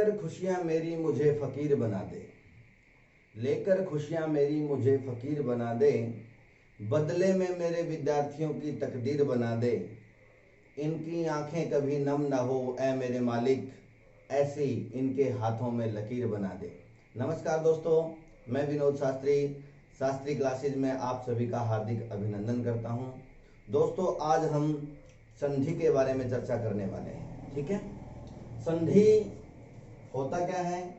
लेकर खुशियां मेरी मुझे फ़कीर बना दे, लेकर खुशियां मेरी मुझे फ़कीर बना दे, बदले में मेरे विद्यार्थियों की तकदीर बना दे। इनकी आंखें कभी नम न हो ऐ मेरे मालिक, ऐसी इनके हाथों में लकीर बना दे। नमस्कार दोस्तों, मैं विनोद शास्त्री शास्त्री क्लासेज में आप सभी का हार्दिक अभिनंदन करता हूं। दोस्तों, आज हम संधि के बारे में चर्चा करने वाले हैं। ठीक है, संधि होता क्या है,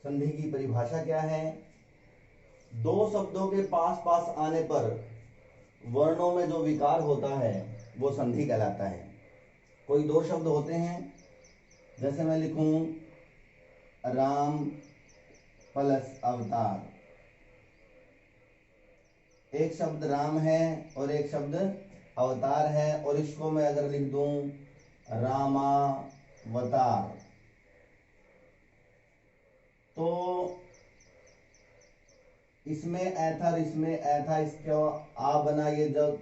संधि की परिभाषा क्या है। दो शब्दों के पास पास आने पर वर्णों में जो विकार होता है वो संधि कहलाता है। कोई दो शब्द होते हैं, जैसे मैं लिखूं राम प्लस अवतार, एक शब्द राम है और एक शब्द अवतार है, और इसको मैं अगर लिख दूं रामावतार, तो इसमें ऐथा इसमें ऐथा, इसको आ बना, ये जब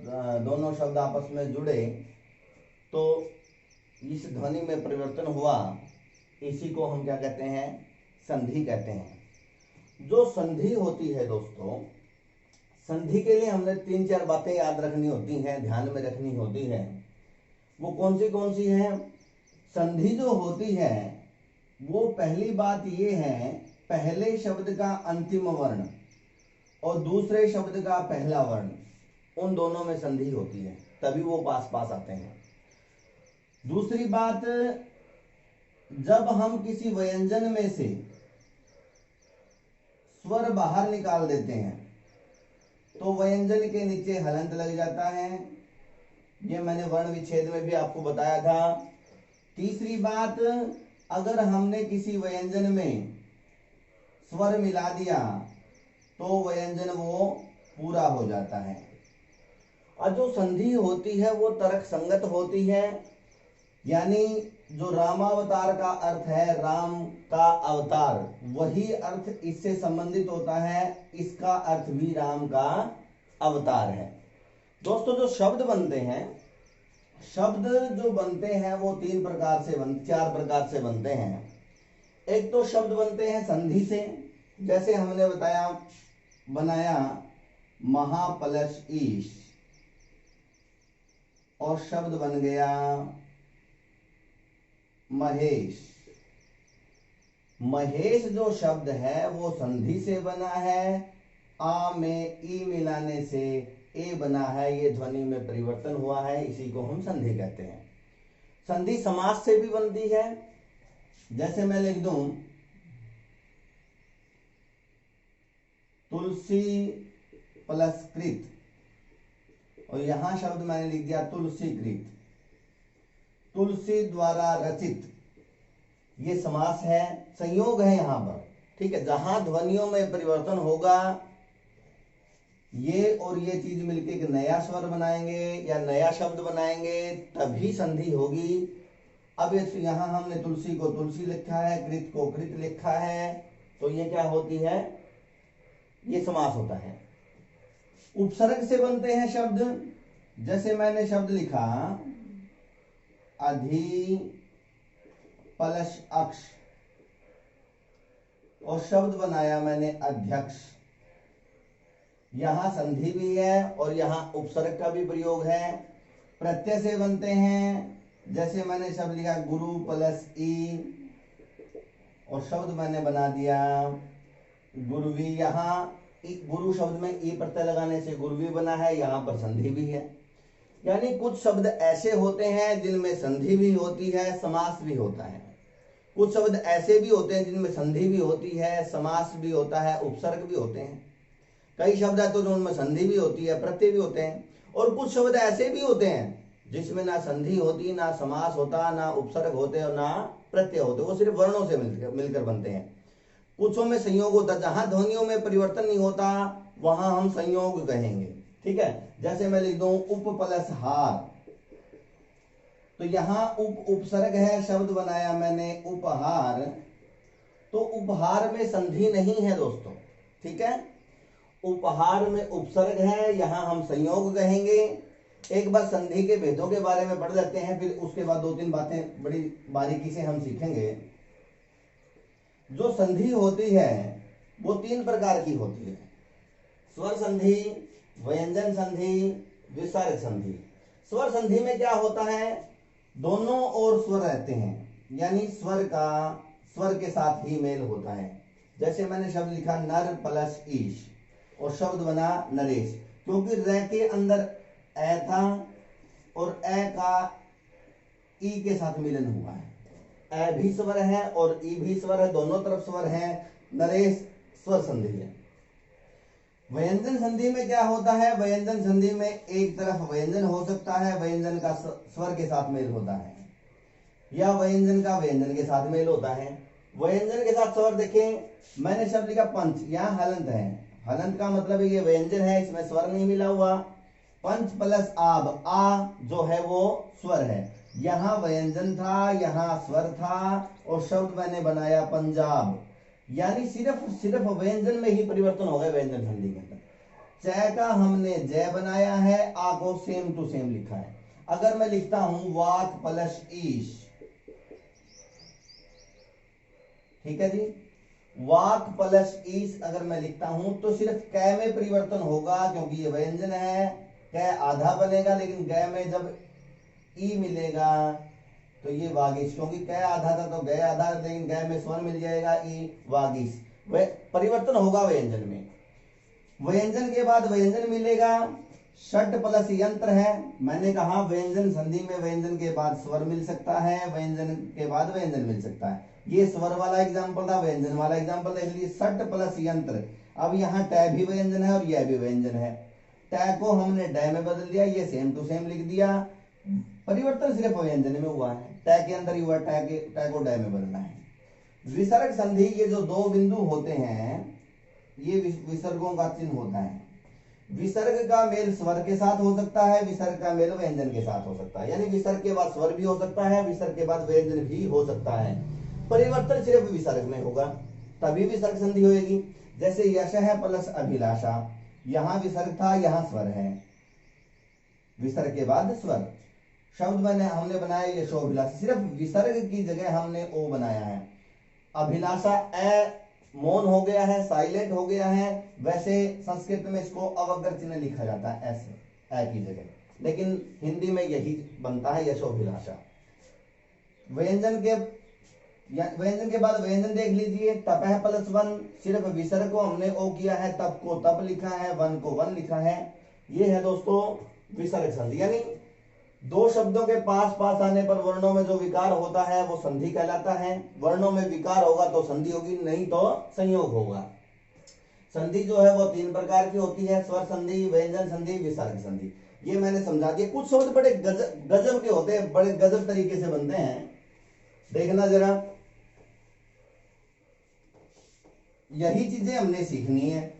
दोनों शब्द आपस में जुड़े तो इस ध्वनि में परिवर्तन हुआ, इसी को हम क्या कहते हैं, संधि कहते हैं। जो संधि होती है दोस्तों, संधि के लिए हमने 3-4 बातें याद रखनी होती हैं, ध्यान में रखनी होती है। वो कौन सी है? संधि जो होती है वो पहली बात ये है, पहले शब्द का अंतिम वर्ण और दूसरे शब्द का पहला वर्ण, उन दोनों में संधि होती है, तभी वो पास पास आते हैं। दूसरी बात, जब हम किसी व्यंजन में से स्वर बाहर निकाल देते हैं तो व्यंजन के नीचे हलंत लग जाता है। ये मैंने वर्ण विच्छेद में भी आपको बताया था। तीसरी बात, अगर हमने किसी व्यंजन में स्वर मिला दिया तो व्यंजन वो पूरा हो जाता है। और जो संधि होती है वो तर्क संगत होती है, यानी जो रामावतार का अर्थ है, राम का अवतार, वही अर्थ इससे संबंधित होता है, इसका अर्थ भी राम का अवतार है। दोस्तों, जो शब्द बनते हैं, शब्द जो बनते हैं वो 4 प्रकार से बनते हैं। एक तो शब्द बनते हैं संधि से, जैसे हमने बनाया महा प्लस ईश, और शब्द बन गया महेश। महेश जो शब्द है वो संधि से बना है, आ में ई मिलाने से ए बना है, ये ध्वनि में परिवर्तन हुआ है, इसी को हम संधि कहते हैं। संधि समास से भी बनती है, जैसे मैं लिख दूं तुलसी प्लस कृत, और यहां शब्द मैंने लिख दिया तुलसी कृत, तुलसी द्वारा रचित, ये समास है, संयोग है यहां पर। ठीक है, जहां ध्वनियों में परिवर्तन होगा, ये और ये चीज मिलके एक नया स्वर बनाएंगे या नया शब्द बनाएंगे, तभी संधि होगी। अब यहां हमने तुलसी को तुलसी लिखा है, कृत को कृत लिखा है, तो ये क्या होती है, ये समास होता है। उपसर्ग से बनते हैं शब्द, जैसे मैंने शब्द लिखा अधि प्लस अक्ष, और शब्द बनाया मैंने अध्यक्ष। यहां संधि भी है और यहां उपसर्ग का भी प्रयोग है। प्रत्यय से बनते हैं, जैसे मैंने शब्द लिखा गुरु प्लस ई, और शब्द मैंने बना दिया गुरुवी। यहां गुरु शब्द में ई प्रत्यय लगाने से गुरुवी बना है, यहां पर संधि भी है। यानी कुछ शब्द ऐसे होते हैं जिनमें संधि भी होती है, समास भी होता है। कुछ शब्द ऐसे भी होते हैं जिनमें संधि भी होती है, समास भी होता है, उपसर्ग भी होते हैं। कई शब्द है तो उनमें संधि भी होती है, प्रत्यय भी होते हैं। और कुछ शब्द ऐसे भी होते हैं जिसमें ना संधि होती, ना समास होता, ना उपसर्ग होते और ना प्रत्यय होते, वो सिर्फ वर्णों से मिलकर बनते हैं। कुछों में संयोग होता, जहां ध्वनियों में परिवर्तन नहीं होता वहां हम संयोग कहेंगे। ठीक है, जैसे मैं लिख दूं उप प्लस हार, तो यहां उपसर्ग है, शब्द बनाया मैंने उपहार, तो उपहार में संधि नहीं है दोस्तों। ठीक है, उपहार में उपसर्ग है, यहां हम संयोग कहेंगे। एक बार संधि के भेदों के बारे में पढ़ लेते हैं, फिर उसके बाद 2-3 बातें बड़ी बारीकी से हम सीखेंगे। जो संधि होती है वो 3 प्रकार की होती है, स्वर संधि, व्यंजन संधि, विसर्ग संधि। स्वर संधि में क्या होता है, दोनों ओर स्वर रहते हैं, यानी स्वर के साथ ही मेल होता है। जैसे मैंने शब्द लिखा नर प्लस ईश और शब्द बना नरेश, क्योंकि र के अंदर ए था और ए का ई के साथ मिलन हुआ है। ए भी स्वर है और ई भी स्वर है, दोनों तरफ स्वर है, नरेश स्वर संधि है। व्यंजन संधि में क्या होता है, व्यंजन संधि में एक तरफ व्यंजन हो सकता है, व्यंजन का स्वर के साथ मेल होता है, या व्यंजन का व्यंजन के साथ मेल होता है। व्यंजन के साथ स्वर देखें, मैंने शब्द लिखा पंच, यहाँ हलंत है, हलंत का मतलब ये व्यंजन है, इसमें स्वर नहीं मिला हुआ। पंच प्लस आब, आ जो है वो स्वर है, यहाँ व्यंजन था, यहाँ स्वर था और शब्द मैंने बनाया पंजाब, यानी सिर्फ व्यंजन में ही परिवर्तन हो गया व्यंजन संधि के अंदर। च का हमने जय बनाया है, आ को सेम टू सेम लिखा है। अगर मैं लिखता हूं वाक प्लस ईश, ठीक है जी, वाक प्लस ईश अगर मैं लिखता हूं तो सिर्फ कै में परिवर्तन होगा, क्योंकि ये व्यंजन है, कै आधा बनेगा, लेकिन कै में जब ई मिलेगा तो ये वागिश, क्योंकि कै आधा था तो गै आधा, लेकिन गै में स्वर मिल जाएगा ई वागिश, वह परिवर्तन होगा व्यंजन में। व्यंजन के बाद व्यंजन मिलेगा, षट प्लस यंत्र है, मैंने कहा व्यंजन संधि में व्यंजन के बाद स्वर मिल सकता है, व्यंजन के बाद व्यंजन मिल सकता है। ये स्वर वाला एग्जाम्पल था, व्यंजन वाला एग्जाम्पल था, इसलिए षट प्लस यंत्र। अब यहाँ टै भी व्यंजन है और यह भी व्यंजन है, टै को हमने डै में बदल दिया, ये सेम टू सेम लिख दिया, परिवर्तन सिर्फ व्यंजन में हुआ है, टै के अंदर ही हुआ, टै को डै में बदलना है। विसर्ग संधि, ये जो दो बिंदु होते हैं ये विसर्गों का चिन्ह होता है। विसर्ग का मेल स्वर के साथ हो सकता है, विसर्ग का मेल व्यंजन के साथ हो सकता है, यानी विसर्ग के बाद स्वर भी हो सकता है, विसर्ग के बाद व्यंजन भी हो सकता है, परिवर्तन सिर्फ विसर्ग में होगा, तभी विसर्ग संधि होगी। जैसे यश है प्लस अभिलाषा, यहां विसर्ग था, यहां स्वर है, विसर्ग के बाद स्वर। शब्द हमने बनाया यशोभिलाषा, सिर्फ विसर्ग की जगह हमने ओ बनाया है। अभिलाषा ए मौन हो गया है, साइलेंट हो गया है, वैसे संस्कृत में इसको अवग्र चिन्ह लिखा जाता है ऐसे, ए की जगह, लेकिन हिंदी में यही बनता है यशोभिलाषा। व्यंजन के बाद व्यंजन देख लीजिए, तपह प्लस वन, सिर्फ विसर्ग को हमने ओ किया है, तप को तप लिखा है, वन को वन लिखा है, ये है दोस्तों विसर्ग संधि। यानी दो शब्दों के पास पास आने पर वर्णों में जो विकार होता है वो संधि कहलाता है। वर्णों में विकार होगा तो संधि होगी, नहीं तो संयोग होगा। संधि जो है वो 3 प्रकार की होती है, स्वर संधि, व्यंजन संधि, विसर्ग संधि। ये मैंने समझा दिया। कुछ शब्द बड़े गजब के होते हैं, बड़े गजब तरीके से बनते हैं, देखना जरा, यही चीजें हमने सीखनी है।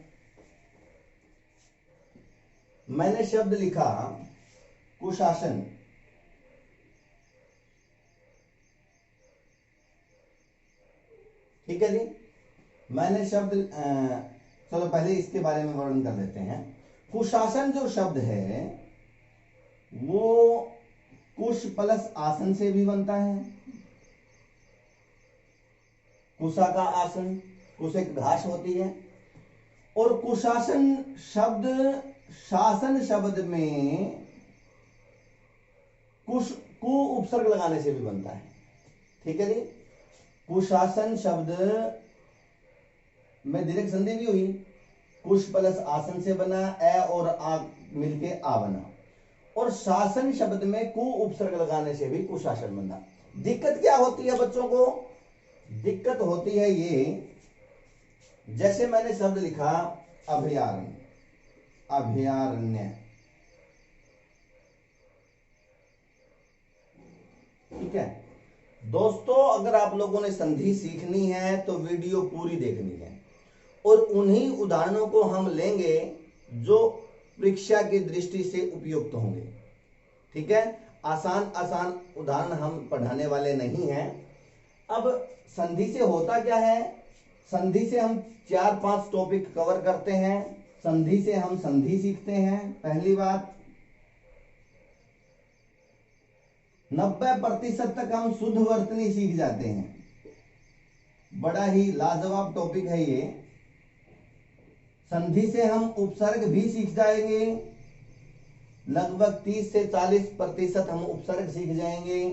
मैंने शब्द लिखा कुशासन, ठीक है जी, मैंने शब्द चलो पहले इसके बारे में वर्णन कर लेते हैं। कुशासन जो शब्द है वो कुश प्लस आसन से भी बनता है, कुशा का आसन, कुश एक घास होती है, और कुशासन शब्द शासन शब्द में कुश को उपसर्ग लगाने से भी बनता है, ठीक है जी। कुशासन शब्द में दीर्घ संधि भी हुई, कुश प्लस आसन से बना, ए और आ मिलके आ बना, और शासन शब्द में कु उपसर्ग लगाने से भी कुशासन बना। दिक्कत क्या होती है बच्चों को, दिक्कत होती है ये, जैसे मैंने शब्द लिखा अभयारण्य, अभयारण्य, ठीक है दोस्तों। अगर आप लोगों ने संधि सीखनी है तो वीडियो पूरी देखनी है, और उन्हीं उदाहरणों को हम लेंगे जो परीक्षा की दृष्टि से उपयुक्त होंगे, ठीक है। आसान आसान उदाहरण हम पढ़ाने वाले नहीं हैं। अब संधि से होता क्या है, संधि से हम 4-5 टॉपिक कवर करते हैं। संधि से हम संधि सीखते हैं। पहली बात, 90% तक हम शुद्ध वर्तनी सीख जाते हैं, बड़ा ही लाजवाब टॉपिक है ये। संधि से हम उपसर्ग भी सीख जाएंगे, लगभग 30 से 40% हम उपसर्ग सीख जाएंगे।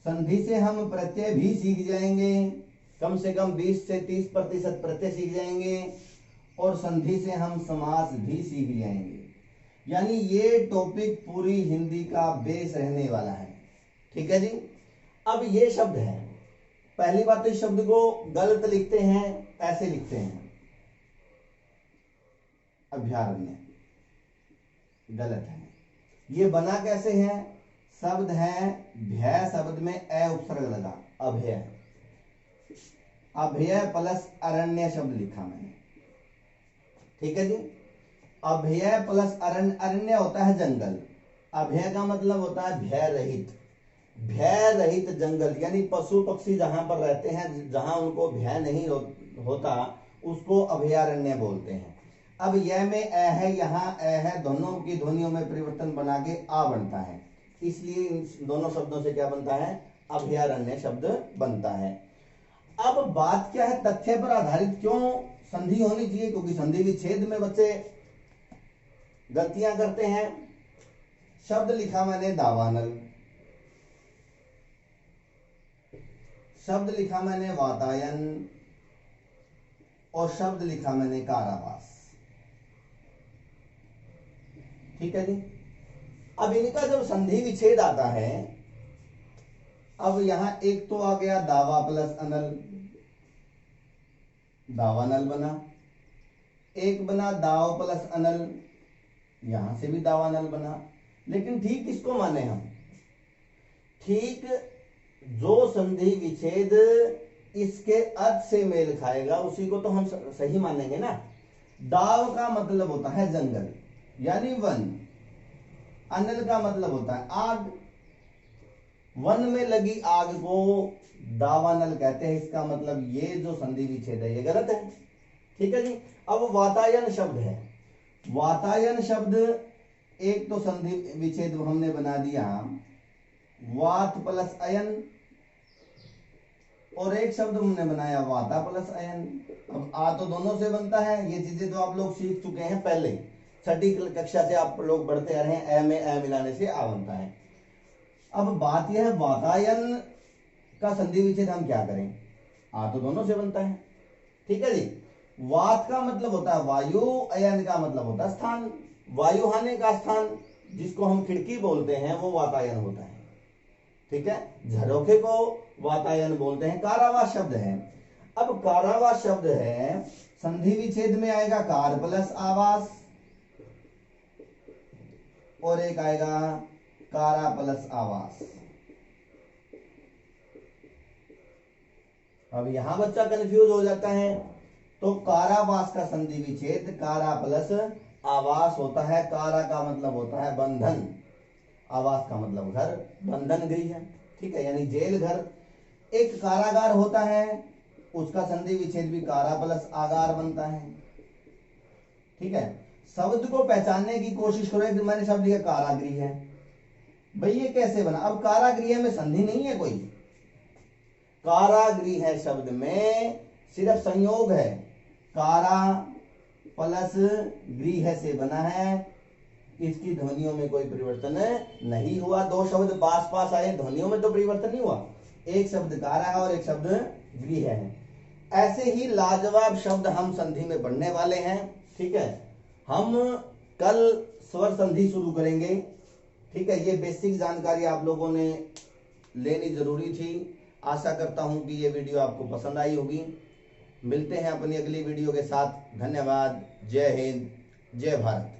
संधि से हम प्रत्यय भी सीख जाएंगे, कम से कम 20 से 30% प्रत्यय सीख जाएंगे। और संधि से हम समास भी सीख जाएंगे। यानी ये टॉपिक पूरी हिंदी का बेस रहने वाला है। ठीक है जी। अब ये शब्द है, पहली बात तो इस शब्द को गलत लिखते हैं, ऐसे लिखते हैं अभयारण्य, गलत है। ये बना कैसे है? शब्द है भय, शब्द में अ उपसर्ग लगा, अभय। अभय प्लस अरण्य शब्द लिखा मैंने। ठीक है जी। अभय प्लस अरण्य, अरण्य होता है जंगल, अभय का मतलब होता है भय रहित। भय रहित जंगल, यानी पशु पक्षी जहां पर रहते हैं, जहां उनको भय नहीं होता, उसको अभयारण्य बोलते हैं। अब यह में अ है, यहाँ अ है, दोनों की ध्वनियों में परिवर्तन बना के आ बनता है, इसलिए इन दोनों शब्दों से क्या बनता है? अभयारण्य शब्द बनता है। अब बात क्या है? तथ्य पर आधारित क्यों संधि होनी चाहिए? क्योंकि संधि विच्छेद में बच्चे गलतियां करते हैं। शब्द लिखा मैंने दावानल, शब्द लिखा मैंने वातायन, और शब्द लिखा मैंने कारावास। ठीक है जी। अब इनका जब संधि विच्छेद आता है, अब यहां एक तो आ गया दावा प्लस अनल, दावानल बना। एक बना दाव प्लस अनल, यहां से भी दावानल बना। लेकिन ठीक किसको माने हम? ठीक जो संधि विच्छेद इसके अर्थ से मेल खाएगा उसी को तो हम सही मानेंगे ना। दाव का मतलब होता है जंगल, यानी वन। अनल का मतलब होता है आग, वन में लगी आग को दावानल कहते हैं। इसका मतलब ये जो संधि विच्छेद है ये गलत है। ठीक है जी। अब वातायन शब्द है, वातायन शब्द एक तो संधि विच्छेद हमने बना दिया वात प्लस अयन, और एक शब्द हमने बनाया वाता प्लस अयन। अब आ तो दोनों से बनता है, ये चीजें तो आप लोग सीख चुके हैं पहले, छठी कक्षा से आप लोग बढ़ते आ रहे हैं। ए में ए मिलाने से आ बनता है। अब बात यह है वातायन का संधि विच्छेद हम क्या करें? आ तो दोनों से बनता है। ठीक है जी। वात का मतलब होता है वायु, अयन का मतलब होता है स्थान। वायु हानि का स्थान जिसको हम खिड़की बोलते हैं वो वातायन होता है। ठीक है। झरोखे को वातायन बोलते हैं। कारावास शब्द है, अब कारावास शब्द है संधि विच्छेद में आएगा कार प्लस आवास, और एक आएगा कारा प्लस आवास। अब यहां बच्चा कंफ्यूज हो जाता है। तो कारावास का संधि विच्छेद कारा प्लस आवास होता है। कारा का मतलब होता है बंधन, आवास का मतलब घर, बंधन गृह है। ठीक है, यानी जेल घर। एक कारागार होता है, उसका संधि विच्छेद भी कारा प्लस आगार बनता है। ठीक है। शब्द को पहचानने की कोशिश करो। मैंने शब्द लिखा कारागृह है, भाई ये कैसे बना? अब कारागृह में संधि नहीं है कोई, कारागृह है शब्द में सिर्फ संयोग है, कारा प्लस गृह से बना है। इसकी ध्वनियों में कोई परिवर्तन नहीं हुआ। दो शब्द पास पास आए, ध्वनियों में तो परिवर्तन नहीं हुआ। एक शब्द कारा है और एक शब्द गृह है। ऐसे ही लाजवाब शब्द हम संधि में पढ़ने वाले हैं। ठीक है। हम कल स्वर संधि शुरू करेंगे। ठीक है। ये बेसिक जानकारी आप लोगों ने लेनी जरूरी थी। आशा करता हूं कि ये वीडियो आपको पसंद आई होगी। मिलते हैं अपनी अगली वीडियो के साथ। धन्यवाद। जय हिंद, जय भारत।